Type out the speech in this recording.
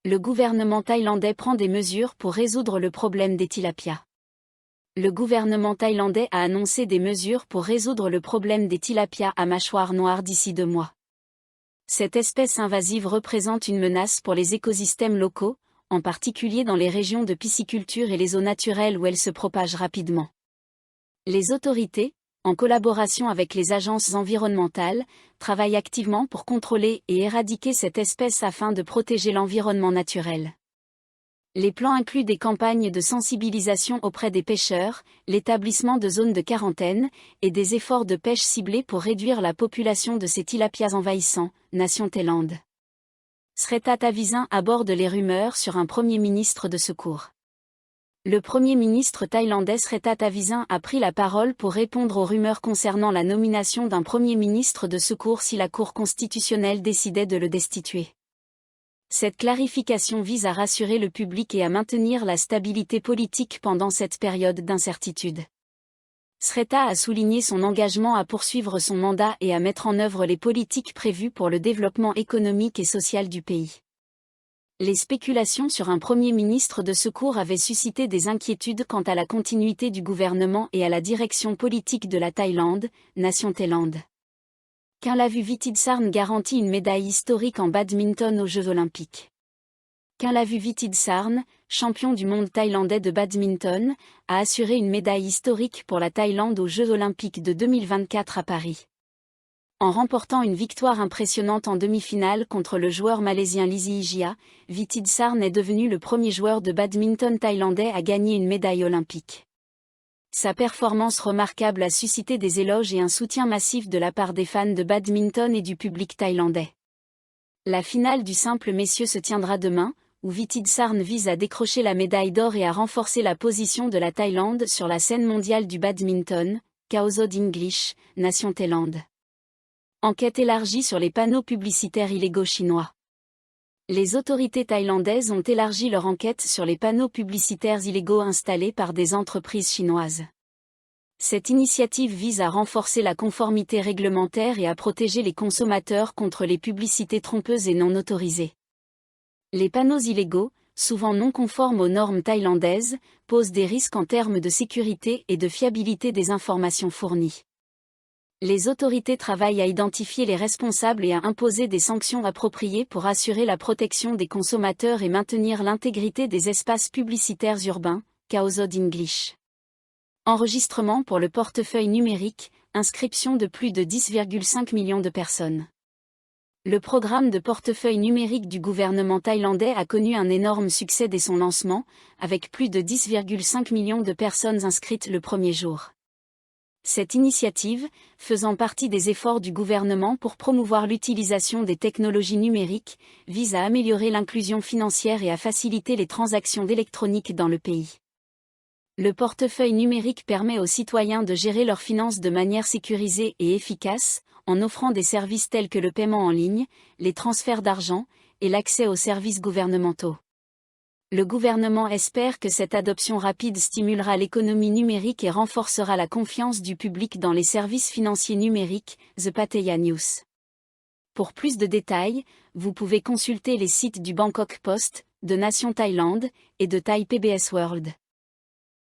Le gouvernement thaïlandais prend des mesures pour résoudre le problème des tilapias. Le gouvernement thaïlandais a annoncé des mesures pour résoudre le problème des tilapias à mâchoire noire d'ici 2 mois. Cette espèce invasive représente une menace pour les écosystèmes locaux, en particulier dans les régions de pisciculture et les eaux naturelles où elle se propage rapidement. Les autorités, en collaboration avec les agences environnementales, travaillent activement pour contrôler et éradiquer cette espèce afin de protéger l'environnement naturel. Les plans incluent des campagnes de sensibilisation auprès des pêcheurs, l'établissement de zones de quarantaine, et des efforts de pêche ciblés pour réduire la population de ces tilapias envahissants, Nation Thaïlande. Srettha Thavisin aborde les rumeurs sur un premier ministre de secours. Le Premier ministre thaïlandais Srettha Thavisin a pris la parole pour répondre aux rumeurs concernant la nomination d'un Premier ministre de secours si la Cour constitutionnelle décidait de le destituer. Cette clarification vise à rassurer le public et à maintenir la stabilité politique pendant cette période d'incertitude. Srettha a souligné son engagement à poursuivre son mandat et à mettre en œuvre les politiques prévues pour le développement économique et social du pays. Les spéculations sur un Premier ministre de secours avaient suscité des inquiétudes quant à la continuité du gouvernement et à la direction politique de la Thaïlande, Nation Thaïlande. Kinlavu Vitidsaarn garantit une médaille historique en badminton aux Jeux Olympiques. Kinlavu Vitidsaarn, champion du monde thaïlandais de badminton, a assuré une médaille historique pour la Thaïlande aux Jeux Olympiques de 2024 à Paris. En remportant une victoire impressionnante en demi-finale contre le joueur malaisien Lizzy Ijia, Vitidsaarn est devenu le premier joueur de badminton thaïlandais à gagner une médaille olympique. Sa performance remarquable a suscité des éloges et un soutien massif de la part des fans de badminton et du public thaïlandais. La finale du simple messieurs se tiendra demain, où Vitidsaarn vise à décrocher la médaille d'or et à renforcer la position de la Thaïlande sur la scène mondiale du badminton, Khao English, Nation Thaïlande. Enquête élargie sur les panneaux publicitaires illégaux chinois. Les autorités thaïlandaises ont élargi leur enquête sur les panneaux publicitaires illégaux installés par des entreprises chinoises. Cette initiative vise à renforcer la conformité réglementaire et à protéger les consommateurs contre les publicités trompeuses et non autorisées. Les panneaux illégaux, souvent non conformes aux normes thaïlandaises, posent des risques en termes de sécurité et de fiabilité des informations fournies. Les autorités travaillent à identifier les responsables et à imposer des sanctions appropriées pour assurer la protection des consommateurs et maintenir l'intégrité des espaces publicitaires urbains, Khao English. Enregistrement pour le portefeuille numérique, inscription de plus de 10,5 millions de personnes. Le programme de portefeuille numérique du gouvernement thaïlandais a connu un énorme succès dès son lancement, avec plus de 10,5 millions de personnes inscrites le premier jour. Cette initiative, faisant partie des efforts du gouvernement pour promouvoir l'utilisation des technologies numériques, vise à améliorer l'inclusion financière et à faciliter les transactions électroniques dans le pays. Le portefeuille numérique permet aux citoyens de gérer leurs finances de manière sécurisée et efficace, en offrant des services tels que le paiement en ligne, les transferts d'argent, et l'accès aux services gouvernementaux. Le gouvernement espère que cette adoption rapide stimulera l'économie numérique et renforcera la confiance du public dans les services financiers numériques, The Pattaya News. Pour plus de détails, vous pouvez consulter les sites du Bangkok Post, de Nation Thaïlande, et de Thai PBS World.